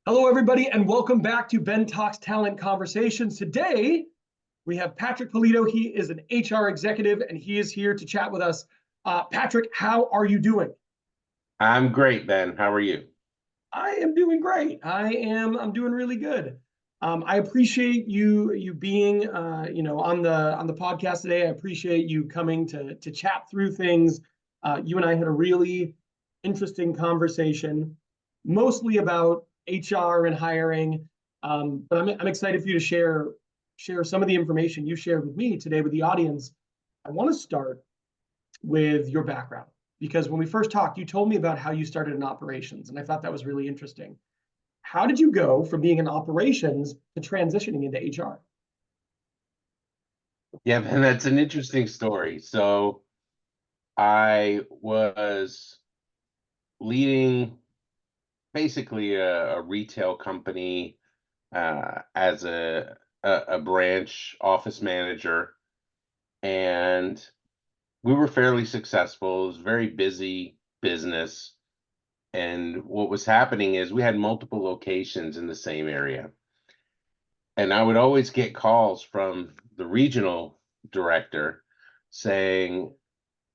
Hello, everybody, and welcome back to Ben Talks Talent Conversations. Today, we have Patrick Polito. He is an HR executive, and he is here to chat with us. Patrick, how are you doing? I'm great, Ben. How are you? I am doing great. I'm doing really good. I appreciate you being on the podcast today. I appreciate you coming to chat through things. You and I had a really interesting conversation, mostly about HR and hiring. But I'm excited for you to share some of the information you shared with me today with the audience. I want to start with your background because when we first talked, you told me about how you started in operations, and I thought that was really interesting. How did you go from being in operations to transitioning into HR? Yeah, Ben, that's an interesting story. So I was leading basically a retail company as a branch office manager, and we were fairly successful. It was a very busy business. And what was happening is we had multiple locations in the same area. And I would always get calls from the regional director saying,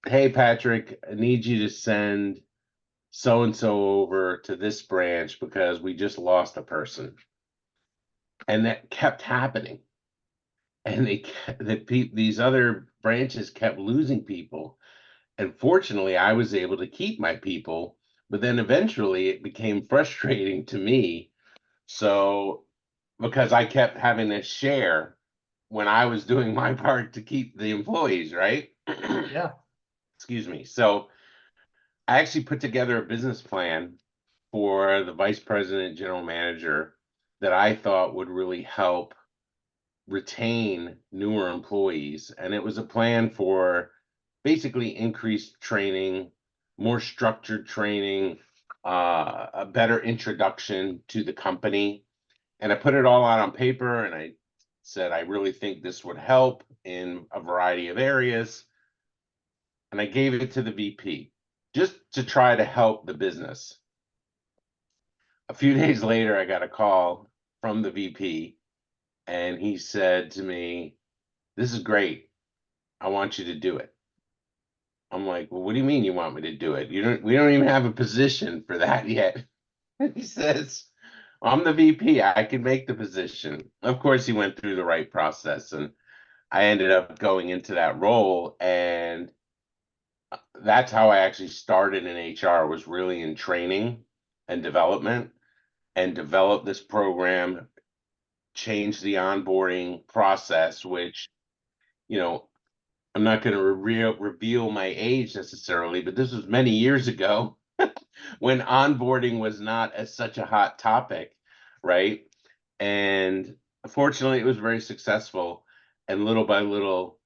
"Hey, Patrick, I need you to send so and so over to this branch because we just lost a person." And that kept happening. And these other branches kept losing people. And fortunately, I was able to keep my people. But then eventually it became frustrating to me. So because I kept having to share when I was doing my part to keep the employees, right? Yeah, Excuse me. So I actually put together a business plan for the vice president general manager that I thought would really help retain newer employees. And it was a plan for basically increased training, more structured training, a better introduction to the company. And I put it all out on paper and I said, I really think this would help in a variety of areas. And I gave it to the VP just to try to help the business. A few days later, I got a call from the VP and he said to me, "This is great. I want you to do it." I'm like, "Well, what do you mean you want me to do it? We don't even have a position for that yet." He says, "I'm the VP. I can make the position." Of course, he went through the right process and I ended up going into that role. And that's how I actually started in HR, was really in training and development, and developed this program, changed the onboarding process, which, you know, I'm not going to reveal my age necessarily, but this was many years ago when onboarding was not as such a hot topic, right? And fortunately, it was very successful. And little by little,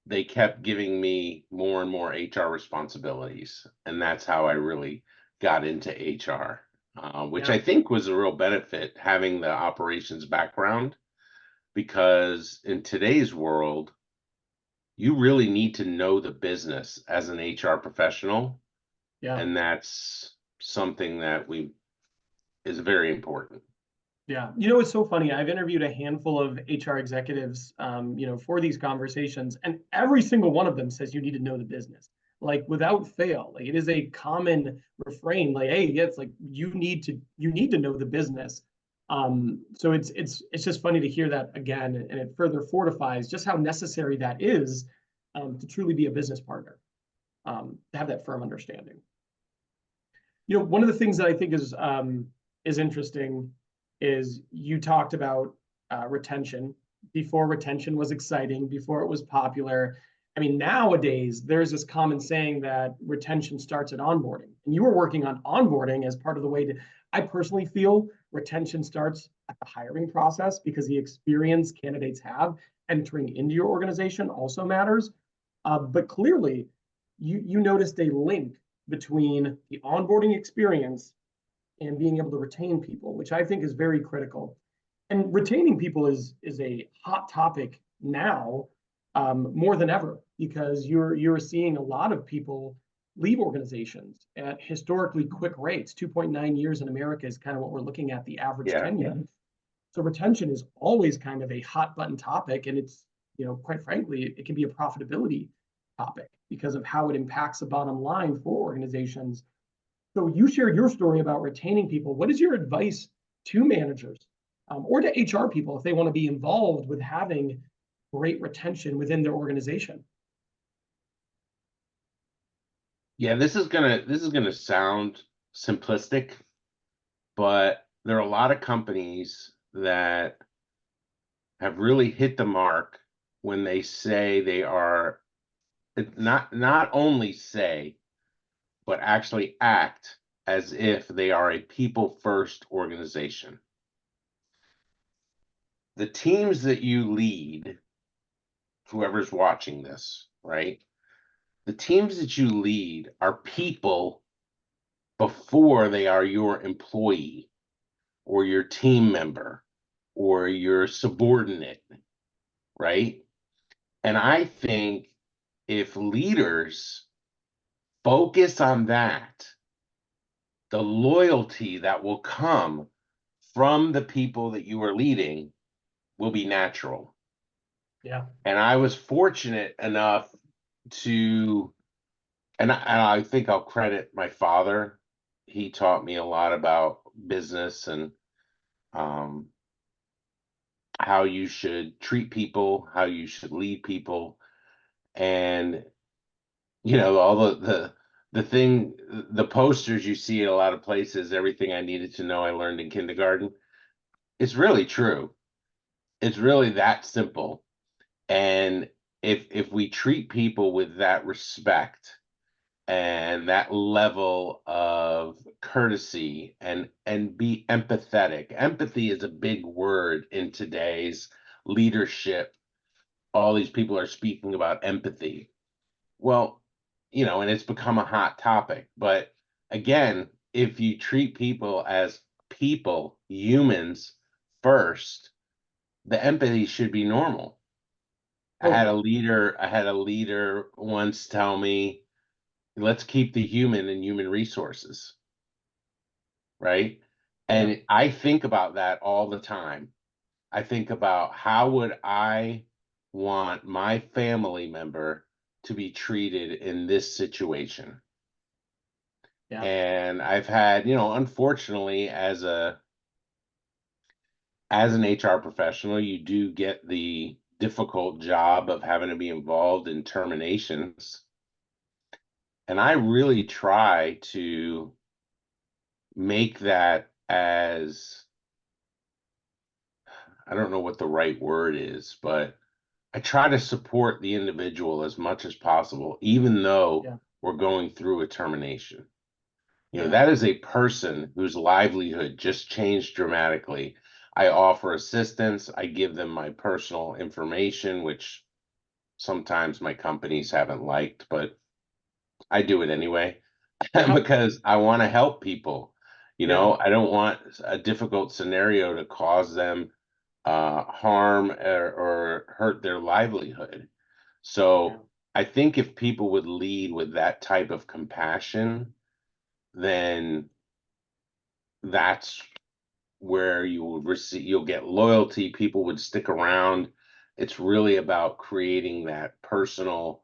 they kept giving me more and more HR responsibilities. And that's how I really got into HR, which yeah, I think was a real benefit having the operations background, because in today's world, you really need to know the business as an HR professional. yeah, And that's something that we is very important. yeah. You know, it's so funny. I've interviewed a handful of HR executives, for these conversations, and every single one of them says you need to know the business, like without fail. Like it is a common refrain. Like, hey, yeah, it's like you need to know the business. So it's just funny to hear that again, and it further fortifies just how necessary that is to truly be a business partner, to have that firm understanding. You know, one of the things that I think is interesting is you talked about retention. Before retention was exciting, before it was popular. I mean, nowadays there's this common saying that retention starts at onboarding, and you were working on onboarding as part of the way to. I personally feel retention starts at the hiring process because the experience candidates have entering into your organization also matters. But clearly, you noticed a link between the onboarding experience and being able to retain people, which I think is very critical. And retaining people is a hot topic now, more than ever, because you're seeing a lot of people. leave organizations at historically quick rates. 2.9 years in America is kind of what we're looking at, the average Yeah. tenure. So retention is always kind of a hot button topic, and it's, quite frankly, it can be a profitability topic because of how it impacts the bottom line for organizations. So you shared your story about retaining people. What is your advice to managers, or to HR people if they want to be involved with having great retention within their organization? Yeah, this is gonna sound simplistic, but there are a lot of companies that have really hit the mark when they say they are not only say, but actually act as if they are a people first organization. The teams that you lead, whoever's watching this, right? The teams that you lead are people before they are your employee or your team member or your subordinate, right? And I think if leaders focus on that, the loyalty that will come from the people that you are leading will be natural. Yeah. And I was fortunate enough to, and I think I'll credit my father. He taught me a lot about business and um, how you should treat people, how you should lead people, and all the posters you see at a lot of places. Everything I needed to know, I learned in kindergarten. It's really true. It's really that simple. And if we treat people with that respect and that level of courtesy and be empathetic. Empathy is a big word in today's leadership. All these people are speaking about empathy. Well, and it's become a hot topic. But again, if you treat people as people, humans first, the empathy should be normal. Totally. I had a leader once tell me, let's keep the human in human resources, right? Yeah. And I think about that all the time. I think about how would I want my family member to be treated in this situation. Yeah. And I've had, unfortunately, as an HR professional, you do get the difficult job of having to be involved in terminations. And I really try to make that as, I don't know what the right word is, but I try to support the individual as much as possible, even though Yeah. we're going through a termination. Yeah. That is a person whose livelihood just changed dramatically. I offer assistance. I give them my personal information, which sometimes my companies haven't liked, but I do it anyway Yeah. because I want to help people. Yeah. I don't want a difficult scenario to cause them harm or hurt their livelihood. Yeah. So I think if people would lead with that type of compassion, then that's where you'll get loyalty. People would stick around. It's really about creating that personal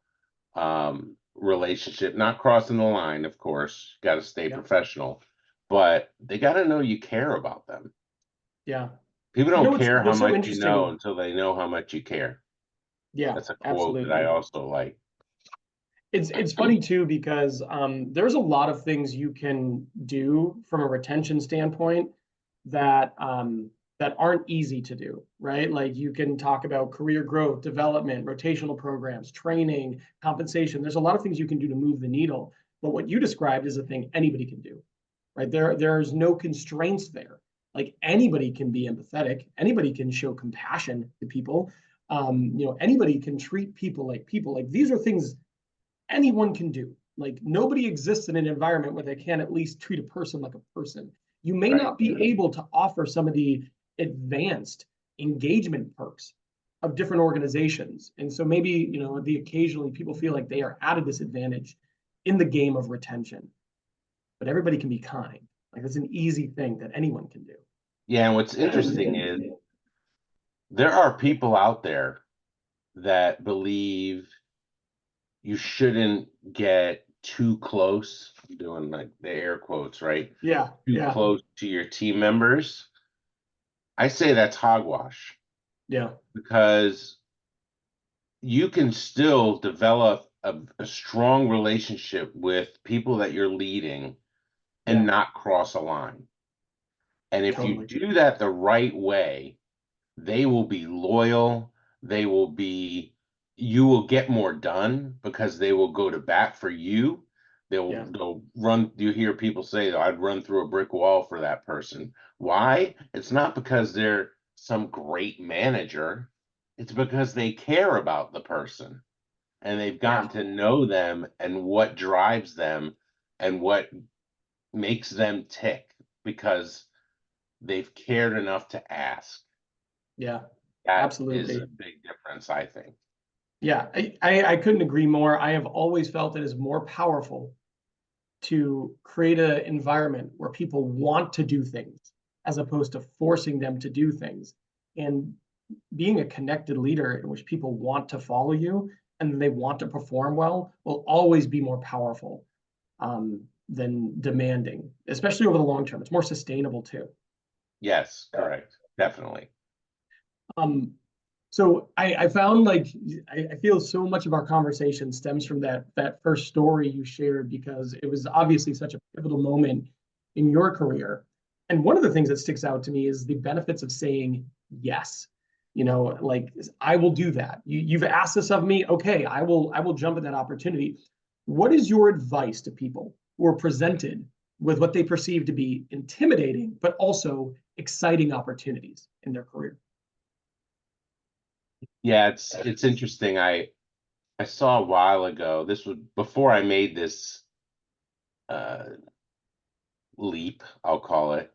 relationship, not crossing the line, of course. Got to stay Yeah. professional, but they got to know you care about them. Yeah. People don't care how What's so much you know interesting? until they know how much you care. Yeah, That's a quote that I absolutely. also like. It's funny too because there's a lot of things you can do from a retention standpoint that that aren't easy to do, right? Like you can talk about career growth, development, rotational programs, training, compensation. There's a lot of things you can do to move the needle. But what you described is a thing anybody can do, right? There's no constraints there. Like anybody can be empathetic, anybody can show compassion to people. Anybody can treat people like people. Like these are things anyone can do. Like nobody exists in an environment where they can at least treat a person like a person. You may Right. not be able to offer some of the advanced engagement perks of different organizations. And so maybe, the occasionally people feel like they are at a disadvantage in the game of retention, but everybody can be kind. Like it's an easy thing that anyone can do. Yeah, and what's interesting is there are people out there that believe you shouldn't get too close, I'm doing like the air quotes, right? Yeah, Too yeah, close to your team members. I say that's hogwash yeah, because you can still develop a strong relationship with people that you're leading and yeah, not cross a line. And if you totally. do that the right way, they will be loyal. They will be, you will get more done because they will go to bat for you. Yeah, They'll run. You hear people say, I'd run through a brick wall for that person. Why? It's not because they're some great manager. It's because they care about the person and they've yeah, gotten to know them and what drives them and what makes them tick because they've cared enough to ask. yeah, That is a absolutely. big difference, I think. Yeah, I couldn't agree more. I have always felt it is more powerful to create an environment where people want to do things as opposed to forcing them to do things. And being a connected leader in which people want to follow you and they want to perform well will always be more powerful than demanding, especially over the long term. It's more sustainable too. Yes, correct. Definitely. Um, so I found like I feel so much of our conversation stems from that first story you shared because it was obviously such a pivotal moment in your career. And one of the things that sticks out to me is the benefits of saying yes. You know, like I will do that. You've asked this of me. Okay, I will jump at that opportunity. What is your advice to people who are presented with what they perceive to be intimidating, but also exciting opportunities in their career? Yeah, it's interesting. I saw a while ago, this was before I made this uh leap, I'll call it.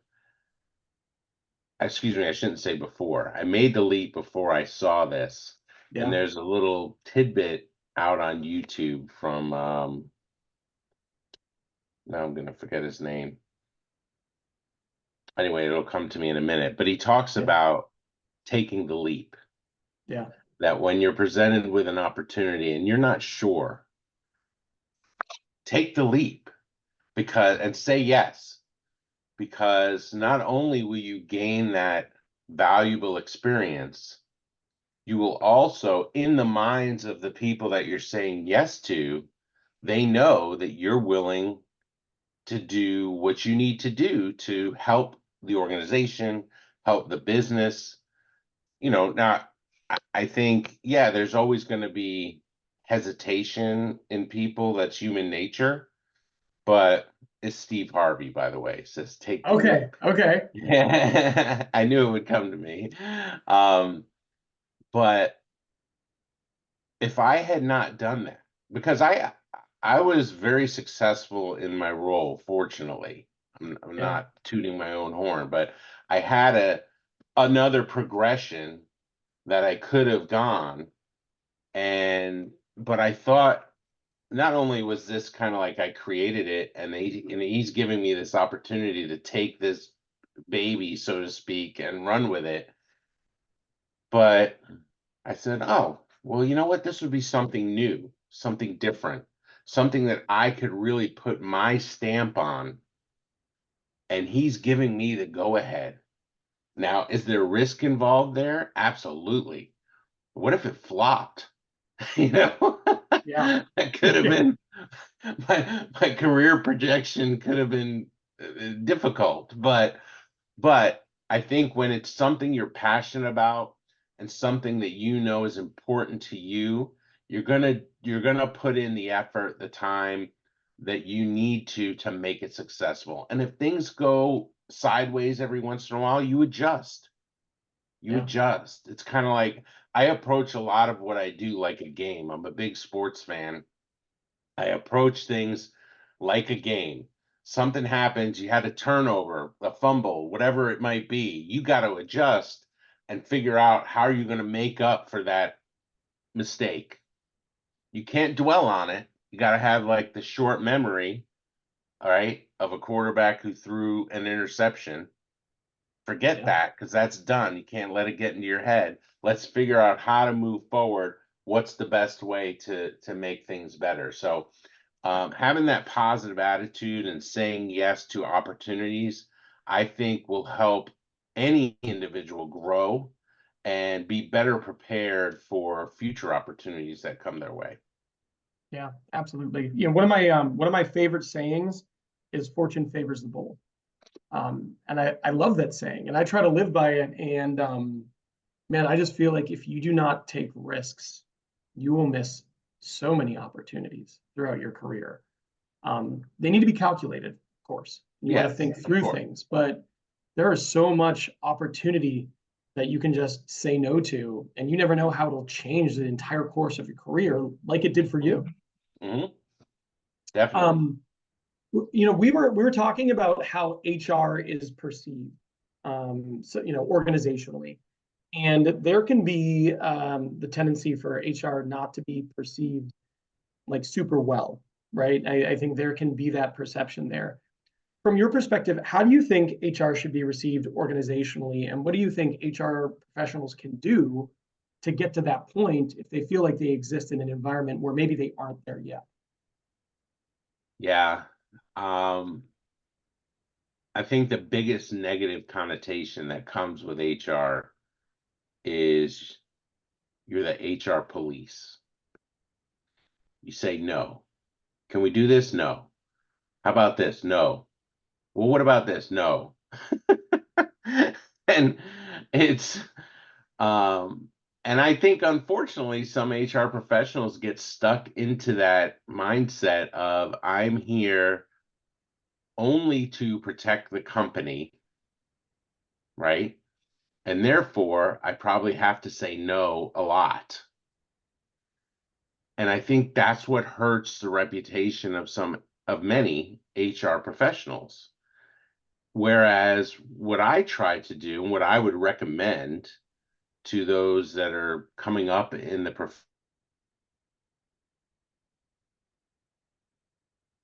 Excuse me, I shouldn't say before. I made the leap before I saw this. And Yeah. there's a little tidbit out on YouTube from now I'm gonna forget his name. Anyway, it'll come to me in a minute. But he talks Yeah. about taking the leap. Yeah. That when you're presented with an opportunity and you're not sure, take the leap because and say yes, because not only will you gain that valuable experience, you will also, in the minds of the people that you're saying yes to, they know that you're willing to do what you need to do to help the organization, help the business. Now I think, yeah, there's always going to be hesitation in people. That's human nature. But it's Steve Harvey, by the way, says take the Okay. leap. Okay. I knew it would come to me. Um, but if I had not done that, because I was very successful in my role, fortunately. I'm Yeah. not tooting my own horn, but I had another progression that I could have gone. But I thought not only was this kind of like I created it and he's giving me this opportunity to take this baby, so to speak, and run with it, but I said, oh, well, you know what? This would be something new, something different, something that I could really put my stamp on. And he's giving me the go ahead. Now, is there risk involved there? Absolutely. What if it flopped? You know, Yeah. that could have been my career projection could have been difficult, but I think when it's something you're passionate about and something that you know is important to you, you're gonna put in the effort, the time that you need to make it successful. And if things go sideways every once in a while, you adjust. You Yeah. adjust. It's kind of like I approach a lot of what I do like a game. I'm a big sports fan. I approach things like a game. Something happens, you had a turnover, a fumble, whatever it might be. You got to adjust and figure out how you're going to make up for that mistake. You can't dwell on it. You got to have like the short memory, all right, of a quarterback who threw an interception. Forget Yeah. that, because that's done. You can't let it get into your head. Let's figure out how to move forward. What's the best way to make things better? So having that positive attitude and saying yes to opportunities, I think will help any individual grow and be better prepared for future opportunities that come their way. Yeah, absolutely. One of my favorite sayings is "Fortune favors the bold," and I love that saying, and I try to live by it. And man, I just feel like if you do not take risks, you will miss so many opportunities throughout your career. They need to be calculated, of course. You want to Yes, think of through course. things, but there is so much opportunity that you can just say no to, and you never know how it'll change the entire course of your career, like it did for you. Hmm. Definitely. Um, we were talking about how HR is perceived, so organizationally, and there can be the tendency for HR not to be perceived like super well, right? I think there can be that perception there. From your perspective, how do you think HR should be received organizationally, and what do you think HR professionals can do to get to that point if they feel like they exist in an environment where maybe they aren't there yet? Yeah. Um, I think the biggest negative connotation that comes with HR is you're the HR police. You say no. Can we do this? No. How about this? No. Well, what about this? No. And it's um and I think unfortunately some HR professionals get stuck into that mindset of I'm here only to protect the company, right? And therefore I probably have to say no a lot. And I think that's what hurts the reputation of many HR professionals. Whereas what I try to do and what I would recommend to those that are coming up in the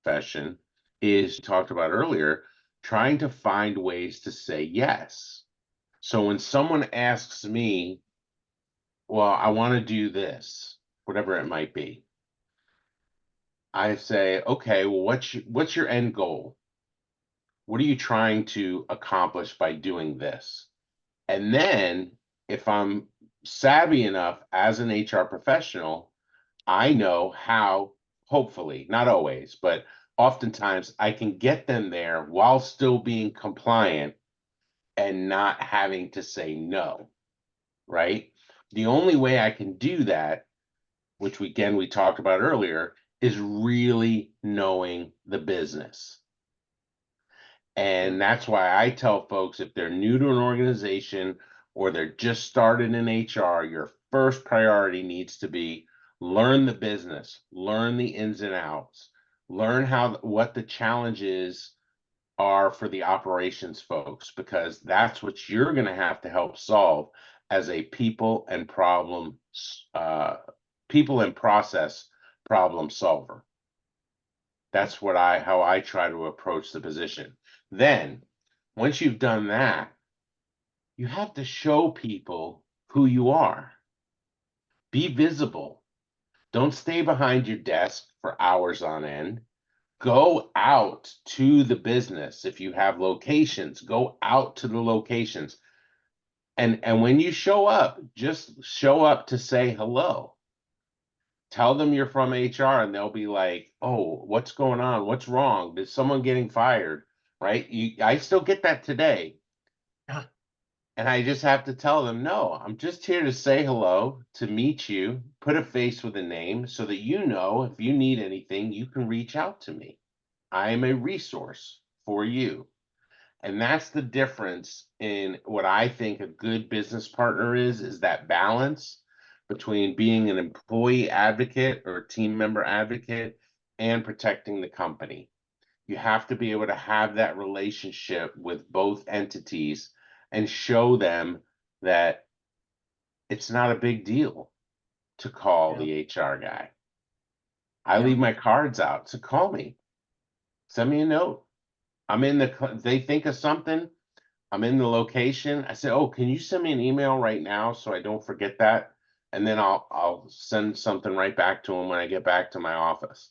profession is talked about earlier, trying to find ways to say yes. So when someone asks me, well, I want to do this, whatever it might be, I say, okay, well, what's your end goal? What are you trying to accomplish by doing this? And then if I'm savvy enough as an HR professional, I know how, hopefully, not always, but oftentimes I can get them there while still being compliant and not having to say no, right? The only way I can do that, which we talked about earlier, is really knowing the business. Yeah, And that's why I tell folks if they're new to an organization or they're just started in HR, your first priority needs to be learn the business, learn the ins and outs, learn what the challenges are for the operations folks, because that's what you're going to have to help solve as a uh, people and process problem solver. That's how I try to approach the position. Then, once you've done that, you have to show people who you are. Be visible. Don't stay behind your desk for hours on end. Go out to the business. If you have locations, go out to the locations. And when you show up, just show up to say hello. Tell them you're from HR and they'll be like, "Oh, what's going on? What's wrong? Is someone getting fired?" Right? I still get that today. yeah, And I just have to tell them, "No, I'm just here to say hello, to meet you, put a face with a name so that you know if you need anything, you can reach out to me. I am a resource for you." And that's the difference in what I think a good business partner is that balance between being an employee advocate or team member advocate and protecting the company. You have to be able to have that relationship with both entities and show them that it's not a big deal to call yeah. the HR guy. I Yeah. leave my cards out. So call me, send me a note. They think of something. I'm in the location. I say, "Oh, can you send me an email right now so I don't forget that?" And then I'll send something right back to them when I get back to my office.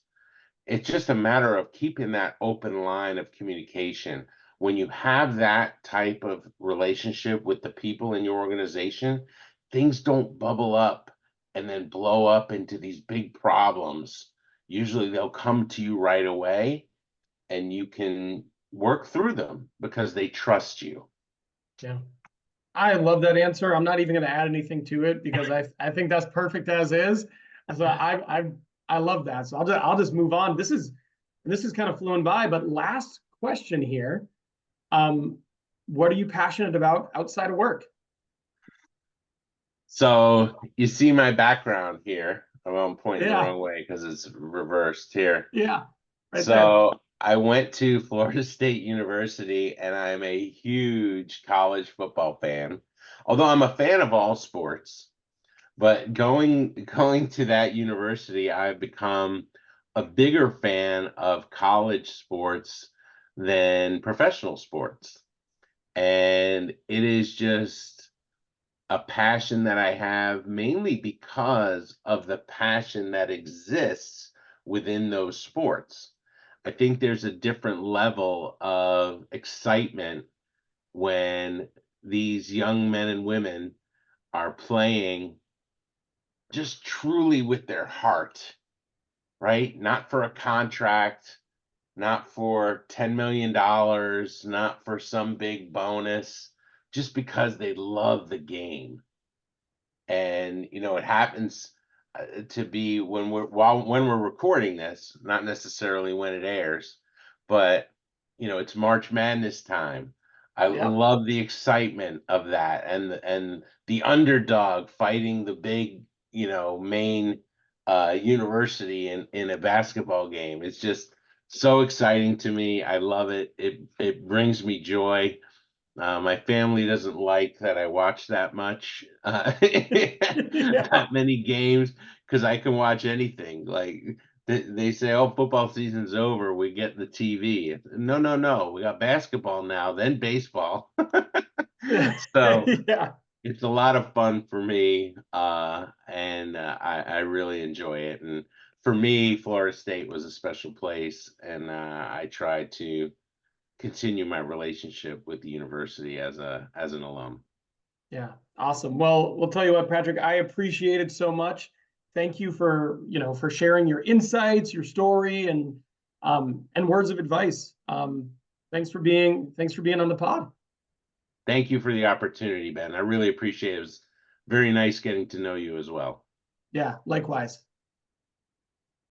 It's just a matter of keeping that open line of communication. When you have that type of relationship with the people in your organization, things don't bubble up and then blow up into these big problems. Usually they'll come to you right away and you can work through them because they trust you. Yeah. I love that answer. I'm not even going to add anything to it because I think that's perfect as is. So I love that. So I'll just move on. This is kind of flown by, but last question here. Um, what are you passionate about outside of work? So you see my background here. I'm pointing the Yeah, wrong way because it's reversed here. yeah, right there. So I went to Florida State University and I'm a huge college football fan. Although I'm a fan of all sports, but going to that university, I've become a bigger fan of college sports than professional sports. And it is just a passion that I have mainly because of the passion that exists within those sports. I think there's a different level of excitement when these young men and women are playing just truly with their heart, right? Not for a contract, not for $10 million, not for some big bonus, just because they love the game. And it happens to be when we're recording this, not necessarily when it airs, but it's March Madness time. I Yep. love the excitement of that, and the underdog fighting the big main university in a basketball game. It's just so exciting to me. I love it. It brings me joy. My family doesn't like that I watch that much, Yeah. that many games, because I can watch anything. Like they say, "Oh, football season's over. We get the TV." No, no, no. We got basketball now, then baseball. So Yeah. it's a lot of fun for me, and I really enjoy it. And for me, Florida State was a special place, and I try to continue my relationship with the university as an alum. Yeah, awesome. Well, we'll tell you what, Patrick, I appreciate it so much. Thank you for sharing your insights, your story, and words of advice. Thanks for being on the pod. Thank you for the opportunity, Ben. I really appreciate it. It was very nice getting to know you as well. Yeah, likewise.